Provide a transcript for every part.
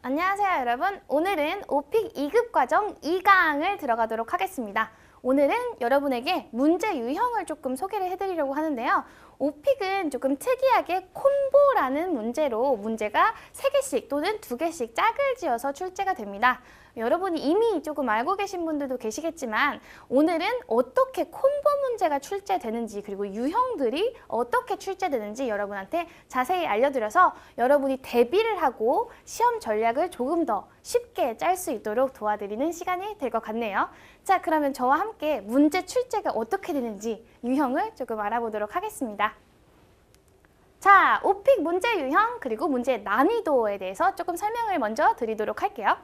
안녕하세요, 여러분. 오늘은 오픽 2급 과정 2강을 들어가도록 하겠습니다. 오늘은 여러분에게 문제 유형을 조금 소개를 해드리려고 하는데요. 오픽은 조금 특이하게 콤보라는 문제로 문제가 3개씩 또는 2개씩 짝을 지어서 출제가 됩니다. 여러분이 이미 조금 알고 계신 분들도 계시겠지만 오늘은 어떻게 콤보 문제가 출제되는지 그리고 유형들이 어떻게 출제되는지 여러분한테 자세히 알려드려서 여러분이 대비를 하고 시험 전략을 조금 더 쉽게 짤 수 있도록 도와드리는 시간이 될 것 같네요. 자, 그러면 저와 함께 문제 출제가 어떻게 되는지 유형을 조금 알아보도록 하겠습니다. 자, 오픽 문제 유형 그리고 문제 난이도에 대해서 조금 설명을 먼저 드리도록 할게요.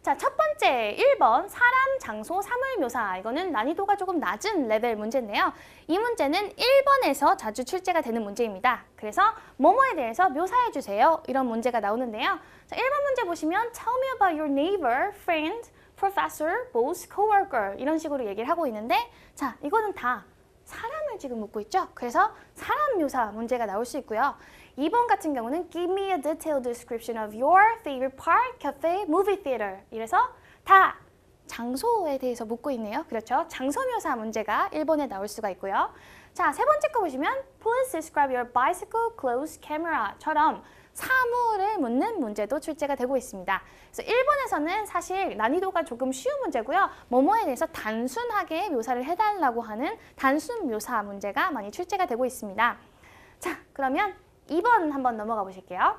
자, 첫 번째 1번 사람, 장소, 사물 묘사. 이거는 난이도가 조금 낮은 레벨 문제인데요. 이 문제는 1번에서 자주 출제가 되는 문제입니다. 그래서 뭐뭐에 대해서 묘사해 주세요. 이런 문제가 나오는데요. 자, 1번 문제 보시면 Tell me about your neighbor, friend, professor, boss, coworker 이런 식으로 얘기를 하고 있는데 자, 이거는 다 사람을 지금 묻고 있죠. 그래서 사람 묘사 문제가 나올 수 있고요. 2번 같은 경우는 Give me a detailed description of your favorite park, cafe, movie theater. 이래서 다 장소에 대해서 묻고 있네요. 그렇죠? 장소 묘사 문제가 1번에 나올 수가 있고요. 자, 세 번째 거 보시면 Please describe your bicycle, clothes, camera처럼 사물을 묻는 문제도 출제가 되고 있습니다. 그래서 1번에서는 사실 난이도가 조금 쉬운 문제고요. 뭐뭐에 대해서 단순하게 묘사를 해달라고 하는 단순 묘사 문제가 많이 출제가 되고 있습니다. 자, 그러면 2번 한번 넘어가 보실게요.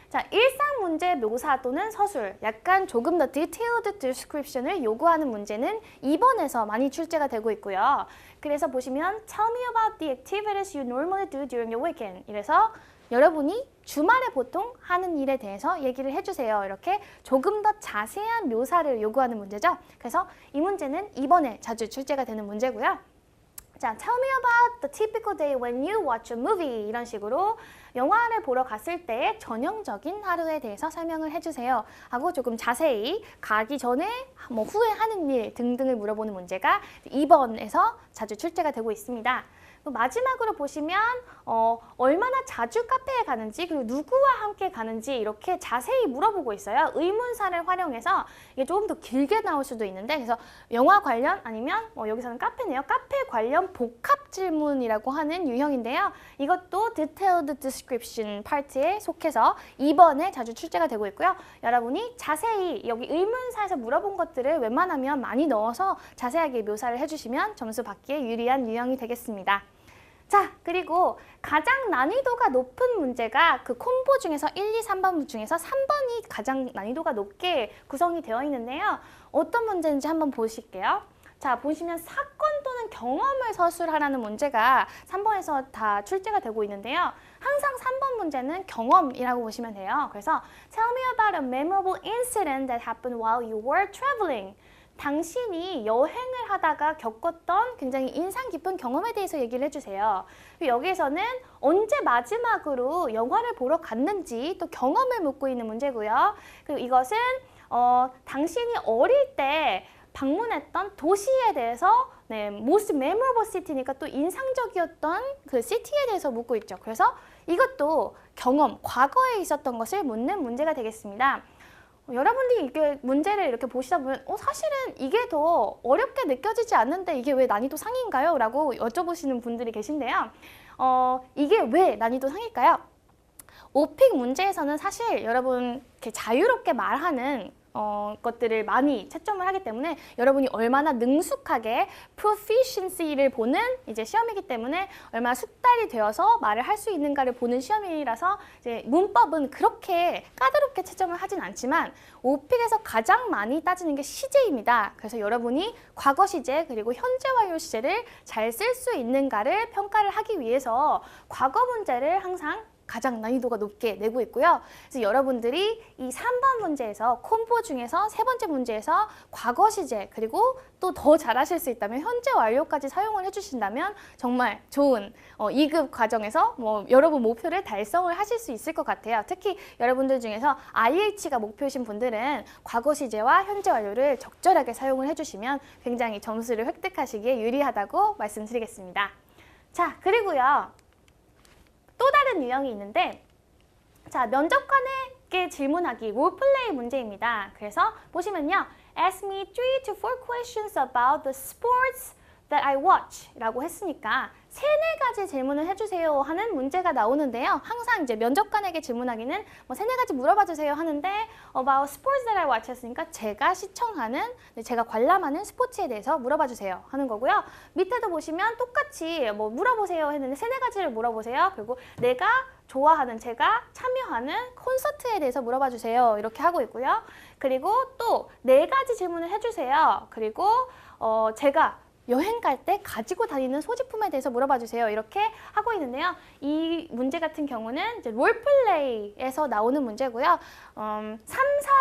자, 일상 문제 묘사 또는 서술, 약간 조금 더 detailed description을 요구하는 문제는 2번에서 많이 출제가 되고 있고요. 그래서 보시면 Tell me about the activities you normally do during your weekend. 이래서 여러분이 주말에 보통 하는 일에 대해서 얘기를 해주세요. 이렇게 조금 더 자세한 묘사를 요구하는 문제죠. 그래서 이 문제는 2번에 자주 출제가 되는 문제고요. 자, Tell me about the typical day when you watch a movie. 이런 식으로 영화를 보러 갔을 때의 전형적인 하루에 대해서 설명을 해주세요. 하고 조금 자세히 가기 전에 뭐 후에 하는 일 등등을 물어보는 문제가 2번에서 자주 출제가 되고 있습니다. 마지막으로 보시면 얼마나 자주 카페에 가는지 그리고 누구와 함께 가는지 이렇게 자세히 물어보고 있어요. 의문사를 활용해서 이게 조금 더 길게 나올 수도 있는데 그래서 영화 관련 아니면 여기서는 카페네요. 카페 관련 복합 질문이라고 하는 유형인데요. 이것도 Detailed Description 파트에 속해서 2번에 자주 출제가 되고 있고요. 여러분이 자세히 여기 의문사에서 물어본 것들을 웬만하면 많이 넣어서 자세하게 묘사를 해주시면 점수 받기에 유리한 유형이 되겠습니다. 자, 그리고 가장 난이도가 높은 문제가 그 콤보 중에서 1, 2, 3번 중에서 3번이 가장 난이도가 높게 구성이 되어 있는데요. 어떤 문제인지 한번 보실게요. 자, 보시면 사건 또는 경험을 서술하라는 문제가 3번에서 다 출제가 되고 있는데요. 항상 3번 문제는 경험이라고 보시면 돼요. 그래서 Tell me about a memorable incident that happened while you were traveling. 당신이 여행을 하다가 겪었던 굉장히 인상 깊은 경험에 대해서 얘기를 해주세요. 여기에서는 언제 마지막으로 영화를 보러 갔는지 또 경험을 묻고 있는 문제고요. 그리고 이것은 당신이 어릴 때 방문했던 도시에 대해서 most memorable city니까 또 인상적이었던 그 city에 대해서 묻고 있죠. 그래서 이것도 경험, 과거에 있었던 것을 묻는 문제가 되겠습니다. 여러분들이 이게 문제를 이렇게 보시다 보면 사실은 이게 더 어렵게 느껴지지 않는데 이게 왜 난이도 상인가요? 라고 여쭤보시는 분들이 계신데요. 이게 왜 난이도 상일까요? 오픽 문제에서는 사실 여러분 이렇게 자유롭게 말하는 것들을 많이 채점을 하기 때문에 여러분이 얼마나 능숙하게 proficiency를 보는 이제 시험이기 때문에 얼마나 숙달이 되어서 말을 할 수 있는가를 보는 시험이라서 이제 문법은 그렇게 까다롭게 채점을 하진 않지만 오픽에서 가장 많이 따지는 게 시제입니다. 그래서 여러분이 과거 시제 그리고 현재 완료 시제를 잘 쓸 수 있는가를 평가를 하기 위해서 과거 문제를 항상 가장 난이도가 높게 내고 있고요. 그래서 여러분들이 이 3번 문제에서 콤보 중에서 세 번째 문제에서 과거 시제 그리고 또 더 잘하실 수 있다면 현재 완료까지 사용을 해주신다면 정말 좋은 2급 과정에서 여러분 목표를 달성을 하실 수 있을 것 같아요. 특히 여러분들 중에서 IH가 목표이신 분들은 과거 시제와 현재 완료를 적절하게 사용을 해주시면 굉장히 점수를 획득하시기에 유리하다고 말씀드리겠습니다. 자, 그리고요. 또 다른 유형이 있는데 자, 면접관의 쉽게 질문하기 롤플레이 문제입니다. 그래서 보시면요. Ask me 3 to 4 questions about the sports that I watch 라고 했으니까 3-4가지 질문을 해주세요 하는 문제가 나오는데요. 항상 이제 면접관에게 질문하기는 뭐 3-4가지 물어봐 주세요 하는데 about sports that I watch 했으니까 제가 시청하는, 제가 관람하는 스포츠에 대해서 물어봐 주세요 하는 거고요. 밑에도 보시면 똑같이 뭐 물어보세요 했는데 3-4가지를 물어보세요. 그리고 내가 좋아하는, 제가 참여하는 콘서트에 대해서 물어봐 주세요. 이렇게 하고 있고요. 그리고 또 4가지 질문을 해주세요. 그리고 제가 여행 갈 때 가지고 다니는 소지품에 대해서 물어봐 주세요. 이렇게 하고 있는데요. 이 문제 같은 경우는 이제 롤플레이에서 나오는 문제고요. 3,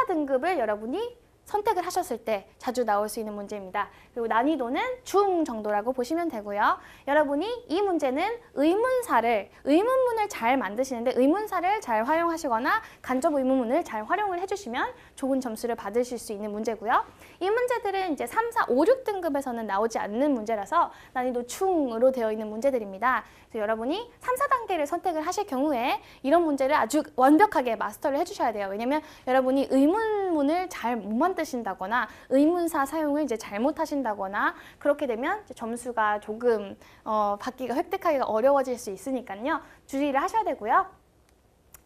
4등급을 여러분이 선택을 하셨을 때 자주 나올 수 있는 문제입니다. 그리고 난이도는 중 정도라고 보시면 되고요. 여러분이 이 문제는 의문문을 잘 만드시는데 의문사를 잘 활용하시거나 간접 의문문을 잘 활용을 해주시면 좋은 점수를 받으실 수 있는 문제고요. 이 문제들은 이제 3, 4, 5, 6등급에서는 나오지 않는 문제라서 난이도 중으로 되어 있는 문제들입니다. 그래서 여러분이 3, 4단계를 선택을 하실 경우에 이런 문제를 아주 완벽하게 마스터를 해주셔야 돼요. 왜냐면 여러분이 의문문을 잘 못 만드신다거나 의문사 사용을 이제 잘못하신다거나 그렇게 되면 이제 점수가 조금 획득하기가 어려워질 수 있으니까요. 주의를 하셔야 되고요.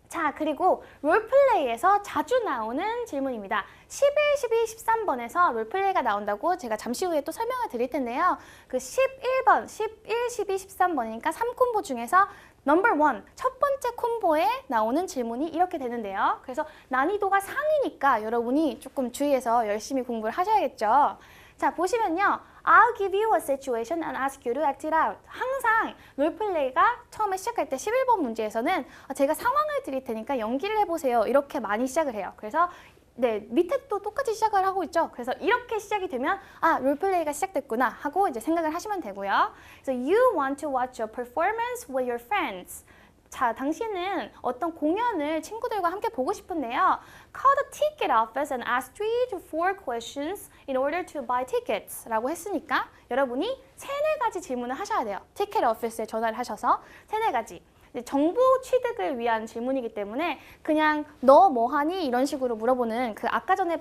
자, 그리고 롤플레이에서 자주 나오는 질문입니다. 11, 12, 13번에서 롤플레이가 나온다고 제가 잠시 후에 또 설명을 드릴 텐데요. 그 11번, 11, 12, 13번이니까 3콤보 중에서 넘버 1, 첫 번째 콤보에 나오는 질문이 이렇게 되는데요. 그래서 난이도가 상이니까 여러분이 조금 주의해서 열심히 공부를 하셔야겠죠. 자, 보시면요. I'll give you a situation and ask you to act it out. 항상 롤플레이가 처음에 시작할 때 11번 문제에서는 제가 상황을 드릴 테니까 연기를 해보세요. 이렇게 많이 시작을 해요. 그래서 네, 밑에 또 똑같이 시작을 하고 있죠. 그래서 이렇게 시작이 되면 롤플레이가 시작됐구나 하고 이제 생각을 하시면 되고요. 그래서 you want to watch a performance with your friends. 자, 당신은 어떤 공연을 친구들과 함께 보고 싶은데요. Call the ticket office and ask 3 to 4 questions in order to buy tickets 라고 했으니까 여러분이 3-4가지 질문을 하셔야 돼요. 티켓 오피스에 전화를 하셔서 3-4가지. 정보 취득을 위한 질문이기 때문에 그냥 너 뭐하니? 이런 식으로 물어보는 그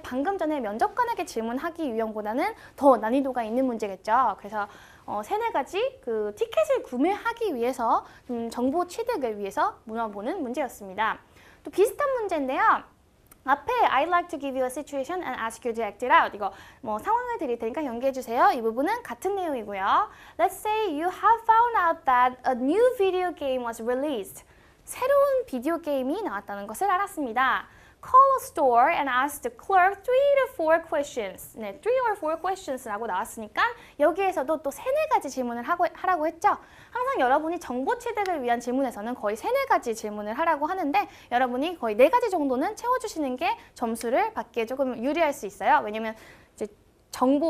방금 전에 면접관에게 질문하기 유형보다는 더 난이도가 있는 문제겠죠. 그래서 3-4가지 그 티켓을 구매하기 위해서 정보 취득을 위해서 물어보는 문제였습니다. 또 비슷한 문제인데요. 앞에 I'd like to give you a situation and ask you to act it out. 이거 뭐 상황을 드릴 테니까 연기해 주세요. 이 부분은 같은 내용이고요. Let's say you have found out that a new video game was released. 새로운 비디오 게임이 나왔다는 것을 알았습니다. Call a store and ask the clerk 3 to 4 questions. 네, 3 or 4 questions라고 나왔으니까 여기에서도 또 3-4가지 질문을 하라고 했죠. 항상 여러분이 정보 취득을 위한 질문에서는 거의 3-4가지 질문을 하라고 하는데 여러분이 거의 4가지 정도는 채워주시는 게 점수를 받기에 조금 유리할 수 있어요. 왜냐면 이제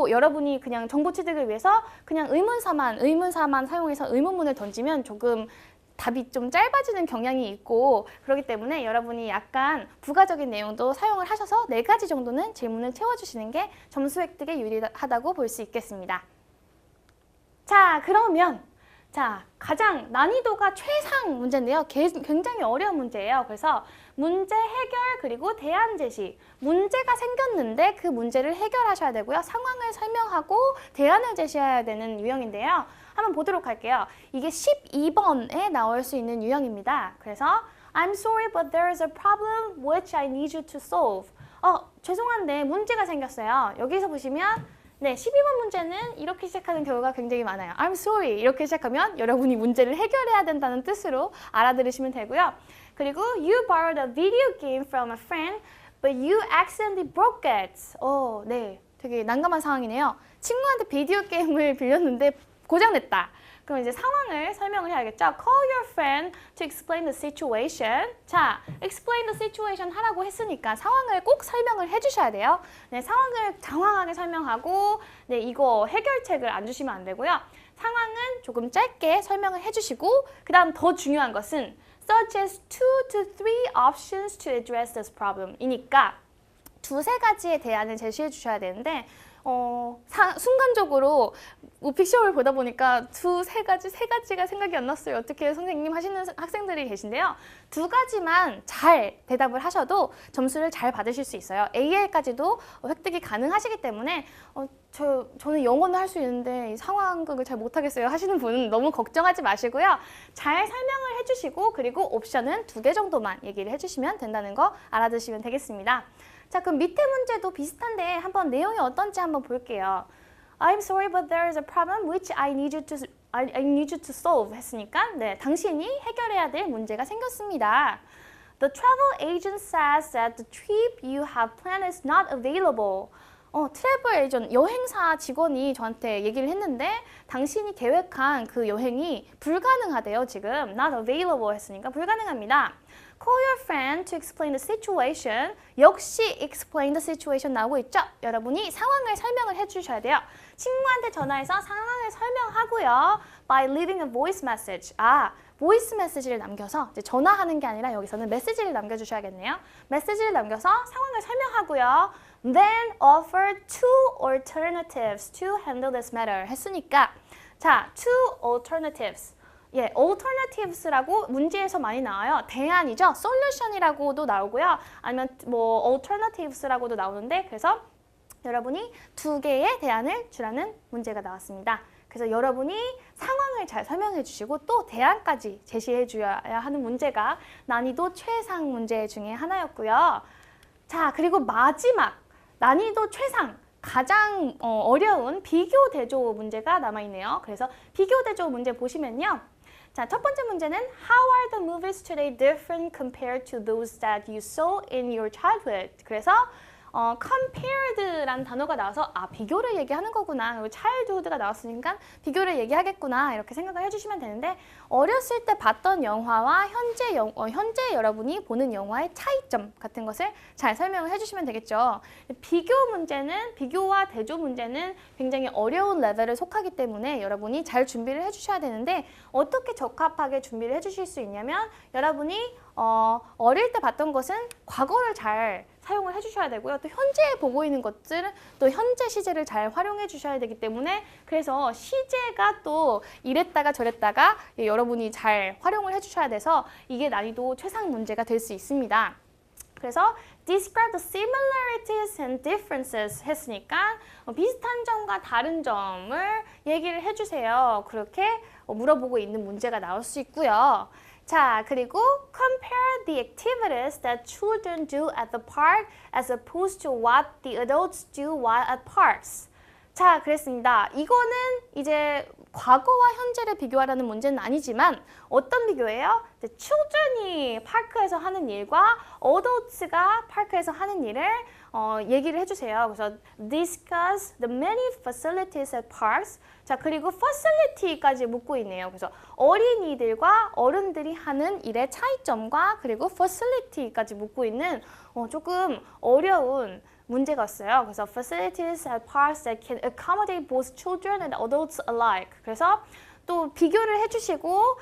여러분이 그냥 정보 취득을 위해서 그냥 의문사만 사용해서 의문문을 던지면 조금 답이 좀 짧아지는 경향이 있고 그렇기 때문에 여러분이 약간 부가적인 내용도 사용을 하셔서 4가지 정도는 질문을 채워주시는 게 점수 획득에 유리하다고 볼 수 있겠습니다. 자, 그러면 가장 난이도가 최상 문제인데요. 굉장히 어려운 문제예요. 그래서 문제 해결 그리고 대안 제시. 문제가 생겼는데 그 문제를 해결하셔야 되고요. 상황을 설명하고 대안을 제시해야 되는 유형인데요. 한번 보도록 할게요. 이게 12번에 나올 수 있는 유형입니다. 그래서 I'm sorry but there is a problem which I need you to solve. 죄송한데 문제가 생겼어요. 여기서 보시면 네, 12번 문제는 이렇게 시작하는 경우가 굉장히 많아요. I'm sorry 이렇게 시작하면 여러분이 문제를 해결해야 된다는 뜻으로 알아들으시면 되고요. 그리고 you borrowed a video game from a friend but you accidentally broke it. 네, 되게 난감한 상황이네요. 친구한테 비디오 게임을 빌렸는데 고장냈다. 그럼 이제 상황을 설명을 해야겠죠. Call your friend to explain the situation. 자, explain the situation 하라고 했으니까 상황을 꼭 설명을 해주셔야 돼요. 네, 상황을 장황하게 설명하고 네, 이거 해결책을 안 주시면 안 되고요. 상황은 조금 짧게 설명을 해주시고 그 다음 더 중요한 것은 such as 2 to 3 options to address this problem 이니까 2-3가지의 대안을 제시해 주셔야 되는데 순간적으로 오픽 시험을 보다 보니까 세 가지가 생각이 안 났어요. 어떻게 선생님 하시는 학생들이 계신데요. 두 가지만 잘 대답을 하셔도 점수를 잘 받으실 수 있어요. AL까지도 획득이 가능하시기 때문에 저는 영어는 할 수 있는데 이 상황극을 잘 못하겠어요 하시는 분은 너무 걱정하지 마시고요. 잘 설명을 해주시고 그리고 옵션은 2개 정도만 얘기를 해주시면 된다는 거 알아두시면 되겠습니다. 자, 그럼 밑에 문제도 비슷한데 한번 내용이 어떤지 한번 볼게요. I'm sorry, but there is a problem which I need you to solve 했으니까 네, 당신이 해결해야 될 문제가 생겼습니다. The travel agent says that the trip you have planned is not available. 트래블 에이전, 여행사 직원이 저한테 얘기를 했는데 당신이 계획한 그 여행이 불가능하대요. 지금 not available 했으니까 불가능합니다. Call your friend to explain the situation. 역시 explain the situation 나오고 있죠? 여러분이 상황을 설명을 해주셔야 돼요. 친구한테 전화해서 상황을 설명하고요. By leaving a voice message. 보이스 메시지를 남겨서 이제 전화하는 게 아니라 여기서는 메시지를 남겨주셔야겠네요. 메시지를 남겨서 상황을 설명하고요. Then offer two alternatives to handle this matter 했으니까 자, two alternatives. 예, alternatives라고 문제에서 많이 나와요. 대안이죠. solution이라고도 나오고요. 아니면 뭐 alternatives라고도 나오는데 그래서 여러분이 2개의 대안을 주라는 문제가 나왔습니다. 그래서 여러분이 상황을 잘 설명해 주시고 또 대안까지 제시해 줘야 하는 문제가 난이도 최상 문제 중에 하나였고요. 자, 그리고 마지막 난이도 최상 가장 어려운 비교 대조 문제가 남아있네요. 그래서 비교 대조 문제 보시면요. 자, 첫 번째 문제는 How are the movies today different compared to those that you saw in your childhood? 그래서 compared라는 단어가 나와서 비교를 얘기하는 거구나. 그리고 childhood가 나왔으니까 비교를 얘기하겠구나. 이렇게 생각을 해주시면 되는데 어렸을 때 봤던 영화와 현재 여러분이 보는 영화의 차이점 같은 것을 잘 설명을 해주시면 되겠죠. 비교와 대조 문제는 굉장히 어려운 레벨에 속하기 때문에 여러분이 잘 준비를 해주셔야 되는데 어떻게 적합하게 준비를 해주실 수 있냐면 여러분이 어릴 때 봤던 것은 과거를 잘 사용을 해주셔야 되고요. 또 현재에 보고 있는 것들은 또 현재 시제를 잘 활용해 주셔야 되기 때문에 그래서 시제가 또 이랬다가 저랬다가 여러분이 잘 활용을 해주셔야 돼서 이게 난이도 최상 문제가 될 수 있습니다. 그래서 describe the similarities and differences 했으니까 비슷한 점과 다른 점을 얘기를 해주세요. 그렇게 물어보고 있는 문제가 나올 수 있고요. 자, 그리고 compare the activities that children do at the park as opposed to what the adults do while at parks. 자, 그랬습니다. 이거는 이제 과거와 현재를 비교하라는 문제는 아니지만 어떤 비교예요? children이 파크에서 하는 일과 adults가 파크에서 하는 일을 얘기를 해주세요. 그래서 discuss the many facilities at parks. 자, 그리고 facility까지 묻고 있네요. 그래서 어린이들과 어른들이 하는 일의 차이점과 그리고 facility까지 묻고 있는 조금 어려운 문제가 있어요. 그래서 facilities at parks that can accommodate both children and adults alike. 그래서 또 비교를 해주시고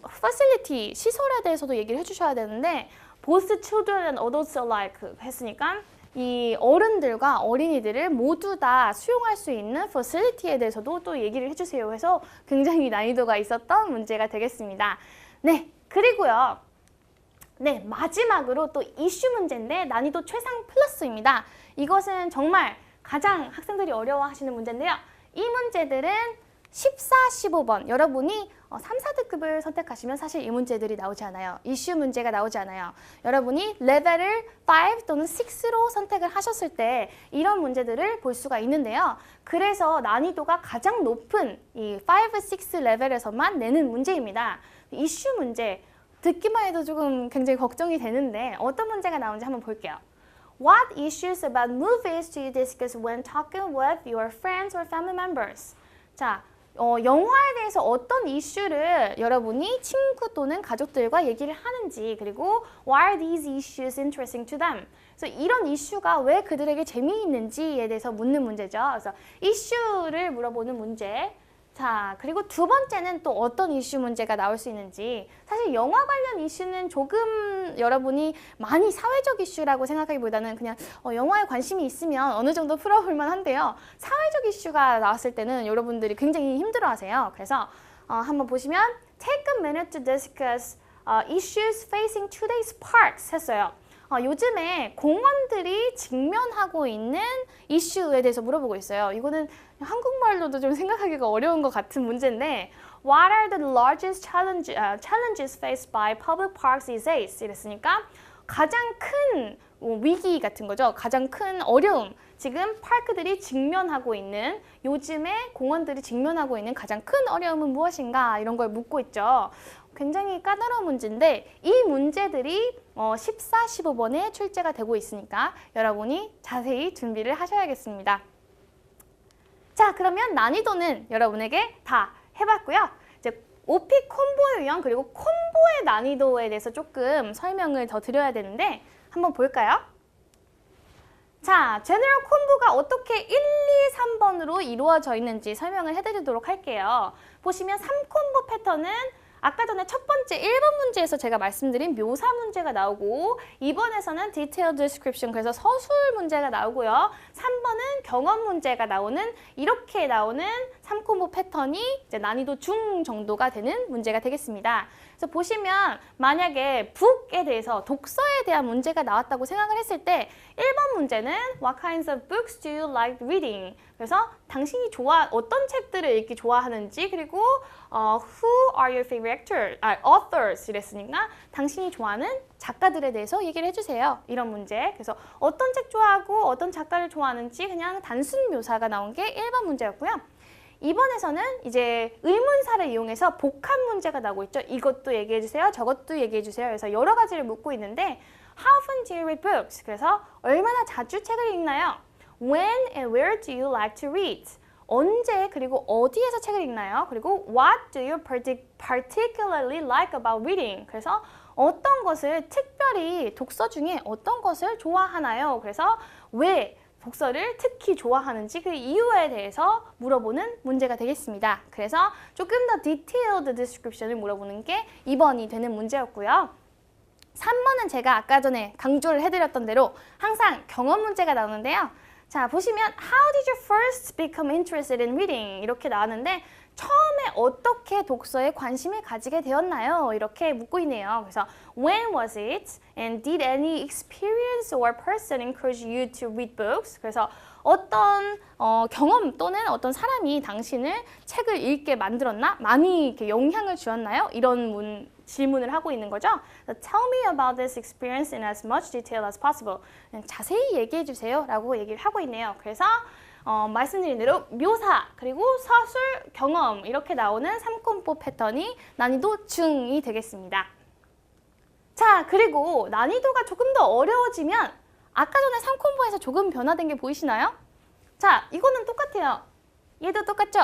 facility, 시설에 대해서도 얘기를 해주셔야 되는데 both children and adults alike 했으니까 이 어른들과 어린이들을 모두 다 수용할 수 있는 facility에 대해서도 또 얘기를 해주세요 해서 굉장히 난이도가 있었던 문제가 되겠습니다. 네, 그리고요. 네, 마지막으로 또 이슈 문제인데 난이도 최상 플러스입니다. 이것은 정말 가장 학생들이 어려워하시는 문제인데요. 이 문제들은 14, 15번 여러분이 3, 4등급을 선택하시면 사실 이 문제들이 나오지 않아요. 이슈 문제가 나오지 않아요. 여러분이 레벨을 5 또는 6로 선택을 하셨을 때 이런 문제들을 볼 수가 있는데요. 그래서 난이도가 가장 높은 이 5, 6 레벨에서만 내는 문제입니다. 이슈 문제 듣기만 해도 조금 굉장히 걱정이 되는데 어떤 문제가 나오는지 한번 볼게요. What issues about movies do you discuss when talking with your friends or family members? 자, 영화에 대해서 어떤 이슈를 여러분이 친구 또는 가족들과 얘기를 하는지 그리고 Why are these issues interesting to them? 그래서 이런 이슈가 왜 그들에게 재미있는지에 대해서 묻는 문제죠. 그래서 이슈를 물어보는 문제 자, 그리고 두 번째는 또 어떤 이슈 문제가 나올 수 있는지. 사실 영화 관련 이슈는 조금 여러분이 많이 사회적 이슈라고 생각하기보다는 그냥 영화에 관심이 있으면 어느 정도 풀어볼 만한데요. 사회적 이슈가 나왔을 때는 여러분들이 굉장히 힘들어하세요. 그래서 한번 보시면 Take a minute to discuss issues facing today's parks 했어요. 요즘에 공원들이 직면하고 있는 이슈에 대해서 물어보고 있어요. 이거는 한국말로도 좀 생각하기가 어려운 것 같은 문제인데 What are the largest challenges faced by public parks these days? 이랬으니까 가장 큰 위기 같은 거죠. 가장 큰 어려움. 지금 파크들이 직면하고 있는, 요즘에 공원들이 직면하고 있는 가장 큰 어려움은 무엇인가? 이런 걸 묻고 있죠. 굉장히 까다로운 문제인데 이 문제들이 14, 15번에 출제가 되고 있으니까 여러분이 자세히 준비를 하셔야겠습니다. 자, 그러면 난이도는 여러분에게 다 해봤고요. 이제 오픽 콤보 유형 그리고 콤보의 난이도에 대해서 조금 설명을 더 드려야 되는데 한번 볼까요? 자, 제너럴 콤보가 어떻게 1, 2, 3번으로 이루어져 있는지 설명을 해드리도록 할게요. 보시면 3콤보 패턴은 아까 전에 첫 번째 1번 문제에서 제가 말씀드린 묘사 문제가 나오고 2번에서는 detailed description, 그래서 서술 문제가 나오고요. 3번은 경험 문제가 나오는, 이렇게 나오는 3콤보 패턴이 이제 난이도 중 정도가 되는 문제가 되겠습니다. 그래서 보시면 만약에 북에 대해서 독서에 대한 문제가 나왔다고 생각을 했을 때 1번 문제는 What kinds of books do you like reading? 그래서 당신이 어떤 책들을 읽기 좋아하는지, 그리고 Who are your favorite authors? 이랬으니까 당신이 좋아하는 작가들에 대해서 얘기를 해주세요. 이런 문제. 그래서 어떤 책 좋아하고 어떤 작가를 좋아하는지 그냥 단순 묘사가 나온 게 1번 문제였고요. 2번에서는 이제 의문사를 이용해서 복합 문제가 나오고 있죠. 이것도 얘기해주세요. 저것도 얘기해주세요. 그래서 여러 가지를 묻고 있는데 How often do you read books? 그래서 얼마나 자주 책을 읽나요? When and where do you like to read? 언제 그리고 어디에서 책을 읽나요? 그리고 What do you particularly like about reading? 그래서 어떤 것을 특별히 독서 중에 어떤 것을 좋아하나요? 그래서 왜 독서를 특히 좋아하는지 그 이유에 대해서 물어보는 문제가 되겠습니다. 그래서 조금 더 detailed description을 물어보는 게 2번이 되는 문제였고요. 3번은 제가 아까 전에 강조를 해드렸던 대로 항상 경험 문제가 나오는데요. 자, 보시면 How did you first become interested in reading? 이렇게 나왔는데 처음에 어떻게 독서에 관심을 가지게 되었나요? 이렇게 묻고 있네요. 그래서 When was it? And did any experience or person encourage you to read books? 그래서 어떤 경험 또는 어떤 사람이 당신을 책을 읽게 만들었나? 많이 이렇게 영향을 주었나요? 이런 질문을 하고 있는 거죠. So, Tell me about this experience in as much detail as possible. 자세히 얘기해 주세요 라고 얘기를 하고 있네요. 그래서 말씀드린 대로 묘사, 그리고 서술, 경험 이렇게 나오는 3콤보 패턴이 난이도 중이 되겠습니다. 자, 그리고 난이도가 조금 더 어려워지면 아까 전에 3콤보에서 조금 변화된 게 보이시나요? 자, 이거는 똑같아요. 얘도 똑같죠?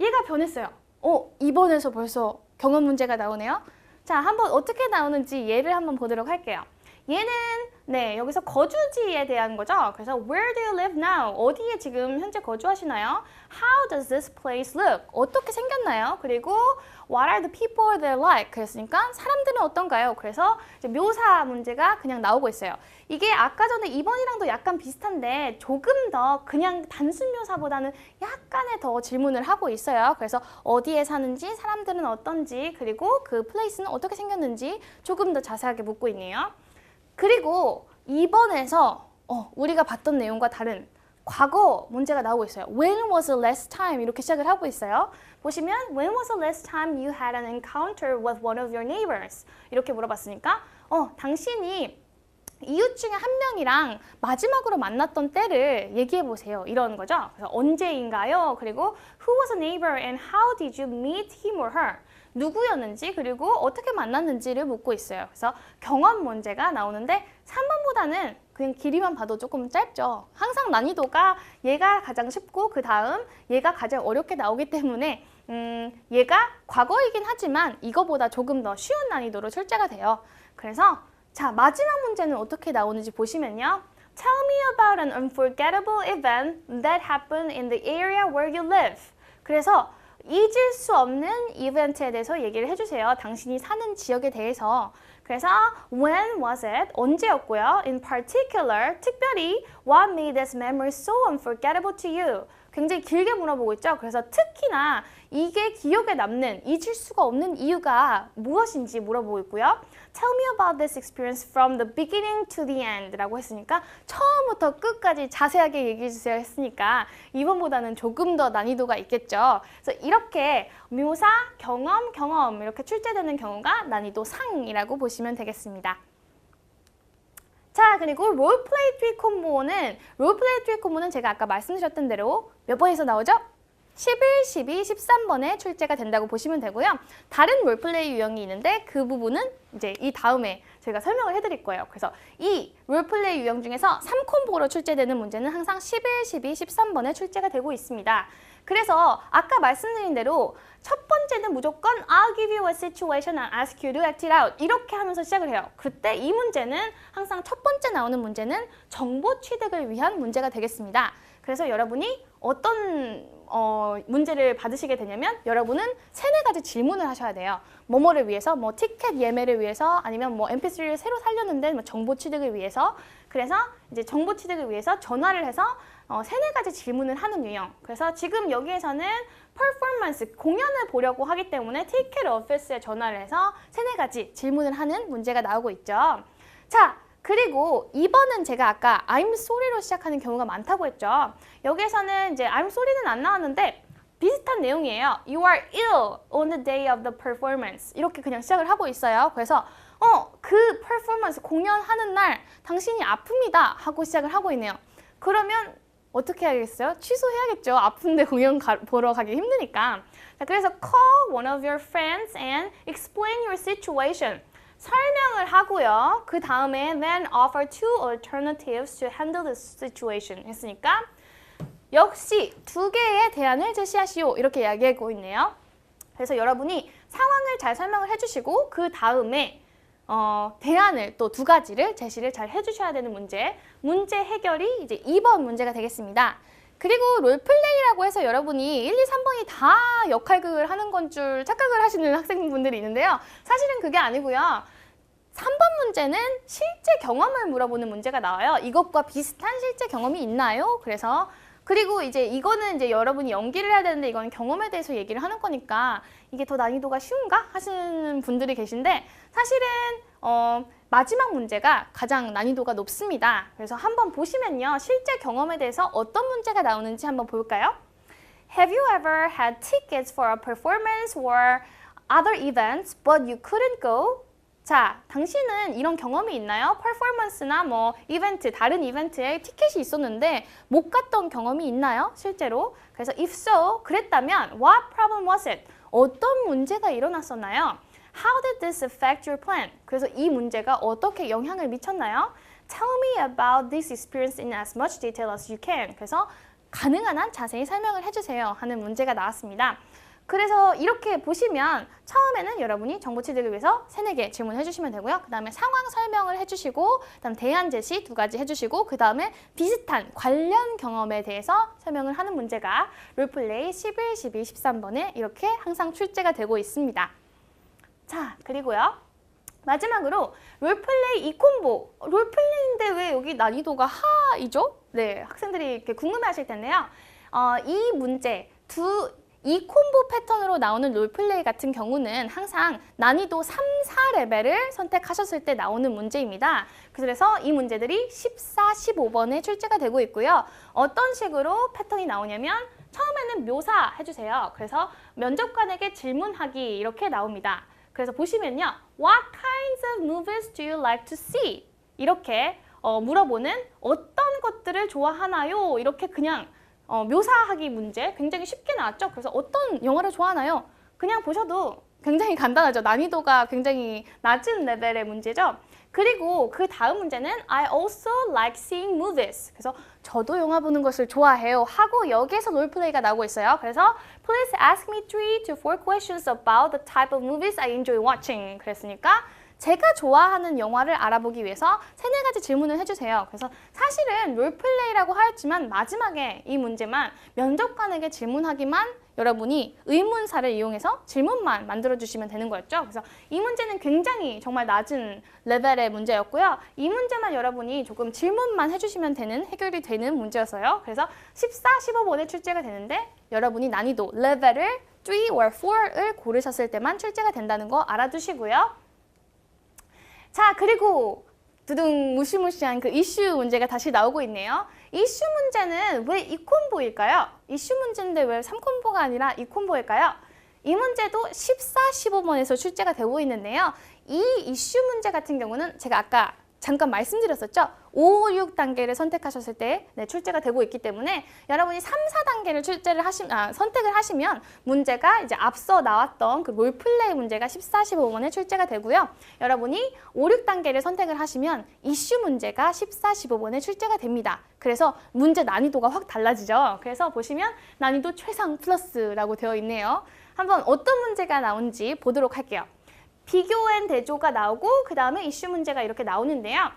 얘가 변했어요. 2번에서 벌써 경험 문제가 나오네요. 자, 한번 어떻게 나오는지 얘를 한번 보도록 할게요. 얘는 여기서 거주지에 대한 거죠. 그래서 Where do you live now? 어디에 지금 현재 거주하시나요? How does this place look? 어떻게 생겼나요? 그리고 What are the people there like? 그랬으니까 사람들은 어떤가요? 그래서 이제 묘사 문제가 그냥 나오고 있어요. 이게 아까 전에 2번이랑도 약간 비슷한데 조금 더 그냥 단순 묘사보다는 약간의 더 질문을 하고 있어요. 그래서 어디에 사는지, 사람들은 어떤지, 그리고 그 플레이스는 어떻게 생겼는지 조금 더 자세하게 묻고 있네요. 그리고 2번에서 우리가 봤던 내용과 다른 과거 문제가 나오고 있어요. When was the last time? 이렇게 시작을 하고 있어요. 보시면 When was the last time you had an encounter with one of your neighbors? 이렇게 물어봤으니까 당신이 이웃 중에 한 명이랑 마지막으로 만났던 때를 얘기해 보세요. 이런 거죠. 그래서 언제인가요? 그리고 Who was a neighbor and how did you meet him or her? 누구였는지 그리고 어떻게 만났는지를 묻고 있어요. 그래서 경험 문제가 나오는데 3번보다는 그냥 길이만 봐도 조금 짧죠. 항상 난이도가 얘가 가장 쉽고 그 다음 얘가 가장 어렵게 나오기 때문에 얘가 과거이긴 하지만 이거보다 조금 더 쉬운 난이도로 출제가 돼요. 그래서 자, 마지막 문제는 어떻게 나오는지 보시면요. Tell me about an unforgettable event that happened in the area where you live. 그래서 잊을 수 없는 이벤트에 대해서 얘기를 해주세요. 당신이 사는 지역에 대해서. 그래서 when was it? 언제였고요. In particular, 특별히 what made this memory so unforgettable to you? 굉장히 길게 물어보고 있죠. 그래서 특히나 이게 기억에 남는, 잊을 수가 없는 이유가 무엇인지 물어보고 있고요. Tell me about this experience from the beginning to the end 라고 했으니까 처음부터 끝까지 자세하게 얘기해 주세요 했으니까 이번보다는 조금 더 난이도가 있겠죠. 그래서 이렇게 묘사, 경험 이렇게 출제되는 경우가 난이도 상이라고 보시면 되겠습니다. 자, 그리고 롤플레이 트리 콤보는 제가 아까 말씀드렸던 대로 몇 번에서 나오죠? 11, 12, 13번에 출제가 된다고 보시면 되고요. 다른 롤플레이 유형이 있는데 그 부분은 이제 이 다음에 제가 설명을 해드릴 거예요. 그래서 이 롤플레이 유형 중에서 3콤보로 출제되는 문제는 항상 11, 12, 13번에 출제가 되고 있습니다. 그래서 아까 말씀드린 대로 첫 번째는 무조건 I'll give you a situation and ask you to act it out 이렇게 하면서 시작을 해요. 그때 이 문제는 항상 첫 번째 나오는 문제는 정보 취득을 위한 문제가 되겠습니다. 그래서 여러분이 어떤 문제를 받으시게 되냐면 여러분은 3-4가지 질문을 하셔야 돼요. 뭐뭐를 위해서, 뭐 티켓 예매를 위해서, 아니면 뭐 mp3를 새로 살렸는데 뭐 정보 취득을 위해서. 그래서 이제 정보 취득을 위해서 전화를 해서 3-4가지 질문을 하는 유형. 그래서 지금 여기에서는 퍼포먼스, 공연을 보려고 하기 때문에 티켓 오피스에 전화를 해서 3-4가지 질문을 하는 문제가 나오고 있죠. 자, 그리고 2번은 제가 아까 I'm sorry로 시작하는 경우가 많다고 했죠. 여기에서는 이제 I'm sorry는 안 나왔는데 비슷한 내용이에요. You are ill on the day of the performance. 이렇게 그냥 시작을 하고 있어요. 그래서 그 퍼포먼스 공연하는 날 당신이 아픕니다 하고 시작을 하고 있네요. 그러면 어떻게 해야겠어요? 취소해야겠죠. 아픈데 공연 보러 가기 힘드니까. 자, 그래서 call one of your friends and explain your situation. 설명을 하고요. 그 다음에 then offer two alternatives to handle this situation 했으니까 역시 2개의 대안을 제시하시오. 이렇게 이야기하고 있네요. 그래서 여러분이 상황을 잘 설명을 해주시고 그 다음에 대안을 또 2가지를 제시를 잘 해주셔야 되는 문제 해결이 이제 2번 문제가 되겠습니다. 그리고 롤플레이라고 해서 여러분이 1, 2, 3번이 다 역할극을 하는 건 줄 착각을 하시는 학생분들이 있는데요. 사실은 그게 아니고요. 3번 문제는 실제 경험을 물어보는 문제가 나와요. 이것과 비슷한 실제 경험이 있나요? 그리고 이제 이거는 이제 여러분이 연기를 해야 되는데 이거는 경험에 대해서 얘기를 하는 거니까 이게 더 난이도가 쉬운가 하시는 분들이 계신데 사실은 마지막 문제가 가장 난이도가 높습니다. 그래서 한번 보시면요. 실제 경험에 대해서 어떤 문제가 나오는지 한번 볼까요? Have you ever had tickets for a performance or other events but you couldn't go? 자, 당신은 이런 경험이 있나요? 퍼포먼스나 뭐 이벤트, 다른 이벤트에 티켓이 있었는데 못 갔던 경험이 있나요? 실제로? 그래서 if so, 그랬다면 what problem was it? 어떤 문제가 일어났었나요? How did this affect your plan? 그래서 이 문제가 어떻게 영향을 미쳤나요? Tell me about this experience in as much detail as you can. 그래서 가능한 한 자세히 설명을 해주세요 하는 문제가 나왔습니다. 그래서 이렇게 보시면 처음에는 여러분이 정보 취득을 위해서 3-4개 질문을 해주시면 되고요. 그 다음에 상황 설명을 해주시고 그 다음 대안 제시 2가지 해주시고 그 다음에 비슷한 관련 경험에 대해서 설명을 하는 문제가 롤플레이 11, 12, 13번에 이렇게 항상 출제가 되고 있습니다. 자, 그리고요. 마지막으로 롤플레이 2콤보. 롤플레이인데 왜 여기 난이도가 하이죠? 네, 학생들이 이렇게 궁금해하실 텐데요. 이 문제 이 콤보 패턴으로 나오는 롤플레이 같은 경우는 항상 난이도 3, 4레벨을 선택하셨을 때 나오는 문제입니다. 그래서 이 문제들이 14, 15번에 출제가 되고 있고요. 어떤 식으로 패턴이 나오냐면 처음에는 묘사해주세요. 그래서 면접관에게 질문하기 이렇게 나옵니다. 그래서 보시면요. What kinds of movies do you like to see? 이렇게 물어보는 어떤 것들을 좋아하나요? 이렇게 그냥 묘사하기 문제 굉장히 쉽게 나왔죠. 그래서 어떤 영화를 좋아하나요? 그냥 보셔도 굉장히 간단하죠. 난이도가 굉장히 낮은 레벨의 문제죠. 그리고 그 다음 문제는 I also like seeing movies. 그래서 저도 영화 보는 것을 좋아해요 하고 여기에서 롤플레이가 나오고 있어요. 그래서 Please ask me 3 to 4 questions about the type of movies I enjoy watching. 그랬으니까 제가 좋아하는 영화를 알아보기 위해서 3-4가지 질문을 해주세요. 그래서 사실은 롤플레이라고 하였지만 마지막에 이 문제만 면접관에게 질문하기만 여러분이 의문사를 이용해서 질문만 만들어주시면 되는 거였죠. 그래서 이 문제는 굉장히 정말 낮은 레벨의 문제였고요. 이 문제만 여러분이 조금 질문만 해주시면 되는, 해결이 되는 문제였어요. 그래서 14, 15번에 출제가 되는데 여러분이 난이도 레벨을 3 or 4을 고르셨을 때만 출제가 된다는 거 알아두시고요. 자, 그리고 두둥 무시무시한 그 이슈 문제가 다시 나오고 있네요. 이슈 문제는 왜 2콤보일까요? 이슈 문제인데 왜 3콤보가 아니라 2콤보일까요? 이 문제도 14, 15번에서 출제가 되고 있는데요. 이 이슈 문제 같은 경우는 제가 아까 잠깐 말씀드렸었죠. 5, 6단계를 선택하셨을 때 출제가 되고 있기 때문에 여러분이 3, 4단계를 선택을 하시면 문제가 이제 앞서 나왔던 그 롤플레이 문제가 14, 15번에 출제가 되고요. 여러분이 5, 6단계를 선택을 하시면 이슈 문제가 14, 15번에 출제가 됩니다. 그래서 문제 난이도가 확 달라지죠. 그래서 보시면 난이도 최상 플러스라고 되어 있네요. 한번 어떤 문제가 나온지 보도록 할게요. 비교 앤 대조가 나오고 그 다음에 이슈 문제가 이렇게 나오는데요.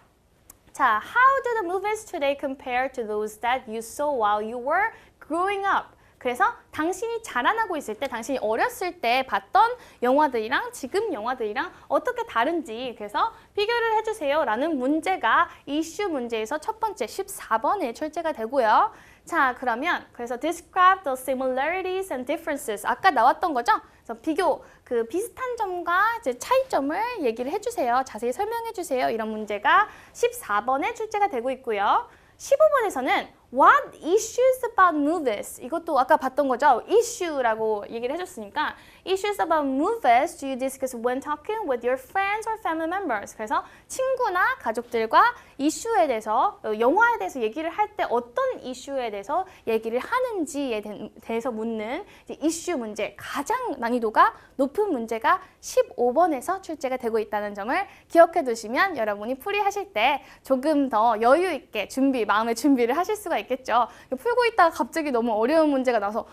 자, how do the movies today compare to those that you saw while you were growing up? 그래서 당신이 자라나고 있을 때, 당신이 어렸을 때 봤던 영화들이랑 지금 영화들이랑 어떻게 다른지 그래서 비교를 해주세요 라는 문제가 이슈 문제에서 첫 번째 14번에 출제가 되고요. 자, 그러면 그래서 describe the similarities and differences 아까 나왔던 거죠? 그래서 비교, 그 비슷한 점과 이제 차이점을 얘기를 해주세요. 자세히 설명해 주세요. 이런 문제가 14번에 출제가 되고 있고요. 15번에서는 What issues about movies? 이것도 아까 봤던 거죠. issue라고 얘기를 해줬으니까 Issues about movies do you discuss when talking with your friends or family members? 그래서 친구나 가족들과 이슈에 대해서, 영화에 대해서 얘기를 할 때 어떤 이슈에 대해서 얘기를 하는지에 대해서 묻는 이슈 문제, 가장 난이도가 높은 문제가 15번에서 출제가 되고 있다는 점을 기억해 두시면 여러분이 풀이하실 때 조금 더 여유 있게 마음의 준비를 하실 수가 있겠죠. 풀고 있다가 갑자기 너무 어려운 문제가 나와서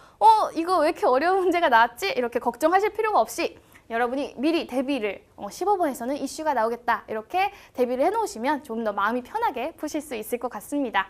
이거 왜 이렇게 어려운 문제가 나왔지? 이렇게 걱정하실 필요가 없이 여러분이 미리 대비를 15번에서는 이슈가 나오겠다 이렇게 대비를 해놓으시면 좀 더 마음이 편하게 푸실 수 있을 것 같습니다.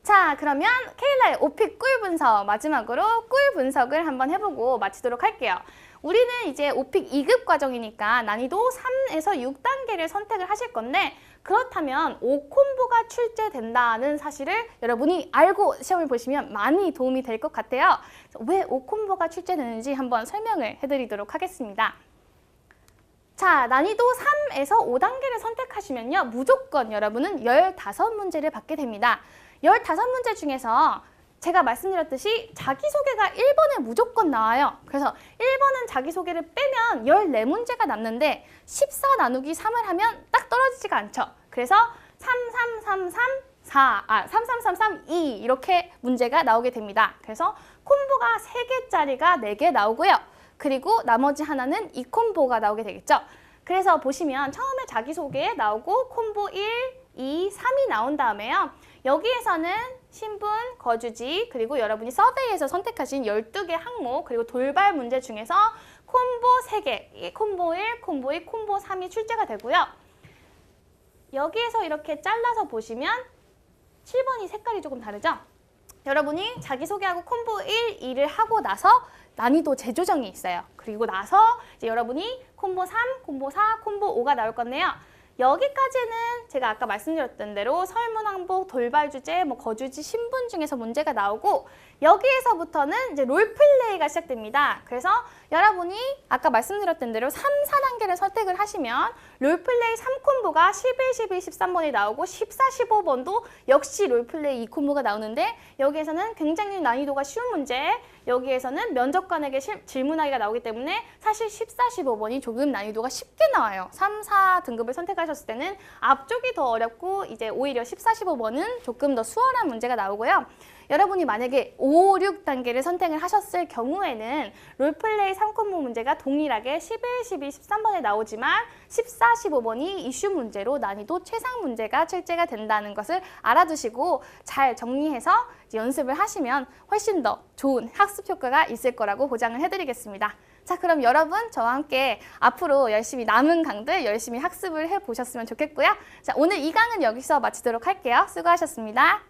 자, 그러면 케일라의 오픽 꿀 분석 마지막으로 꿀 분석을 한번 해보고 마치도록 할게요. 우리는 이제 오픽 2급 과정이니까 난이도 3에서 6단계를 선택을 하실 건데 그렇다면 5콤보가 출제된다는 사실을 여러분이 알고 시험을 보시면 많이 도움이 될 것 같아요. 왜 5콤보가 출제되는지 한번 설명을 해드리도록 하겠습니다. 자, 난이도 3에서 5단계를 선택하시면요. 무조건 여러분은 15문제를 받게 됩니다. 15문제 중에서 제가 말씀드렸듯이 자기소개가 1번에 무조건 나와요. 그래서 1번은 자기소개를 빼면 14문제가 남는데 14 나누기 3을 하면 딱 떨어지지가 않죠. 그래서 33332 이렇게 문제가 나오게 됩니다. 그래서 콤보가 3개짜리가 4개 나오고요. 그리고 나머지 하나는 2콤보가 나오게 되겠죠. 그래서 보시면 처음에 자기소개 나오고 콤보 1, 2, 3이 나온 다음에요. 여기에서는 신분, 거주지, 그리고 여러분이 서베이에서 선택하신 12개 항목, 그리고 돌발 문제 중에서 콤보 3개, 콤보 1, 콤보 2, 콤보 3이 출제가 되고요. 여기에서 이렇게 잘라서 보시면 7번이 색깔이 조금 다르죠? 여러분이 자기소개하고 콤보 1, 2를 하고 나서 난이도 재조정이 있어요. 그리고 나서 이제 여러분이 콤보 3, 콤보 4, 콤보 5가 나올 건데요. 여기까지는 제가 아까 말씀드렸던 대로 설문항복, 돌발 주제, 거주지, 신분 중에서 문제가 나오고 여기에서부터는 이제 롤플레이가 시작됩니다. 그래서 여러분이 아까 말씀드렸던 대로 3, 4단계를 선택을 하시면 롤플레이 3콤보가 11, 12, 13번이 나오고 14, 15번도 역시 롤플레이 2콤보가 나오는데 여기에서는 굉장히 난이도가 쉬운 문제, 여기에서는 면접관에게 질문하기가 나오기 때문에 사실 14, 15번이 조금 난이도가 쉽게 나와요. 3, 4등급을 선택하셨을 때는 앞쪽이 더 어렵고 이제 오히려 14, 15번은 조금 더 수월한 문제가 나오고요. 여러분이 만약에 5, 6단계를 선택을 하셨을 경우에는 롤플레이 3콤보 문제가 동일하게 11, 12, 13번에 나오지만 14, 15번이 이슈 문제로 난이도 최상 문제가 출제가 된다는 것을 알아두시고 잘 정리해서 연습을 하시면 훨씬 더 좋은 학습 효과가 있을 거라고 보장을 해드리겠습니다. 자, 그럼 여러분 저와 함께 앞으로 열심히 남은 강들 열심히 학습을 해보셨으면 좋겠고요. 자, 오늘 이 강은 여기서 마치도록 할게요. 수고하셨습니다.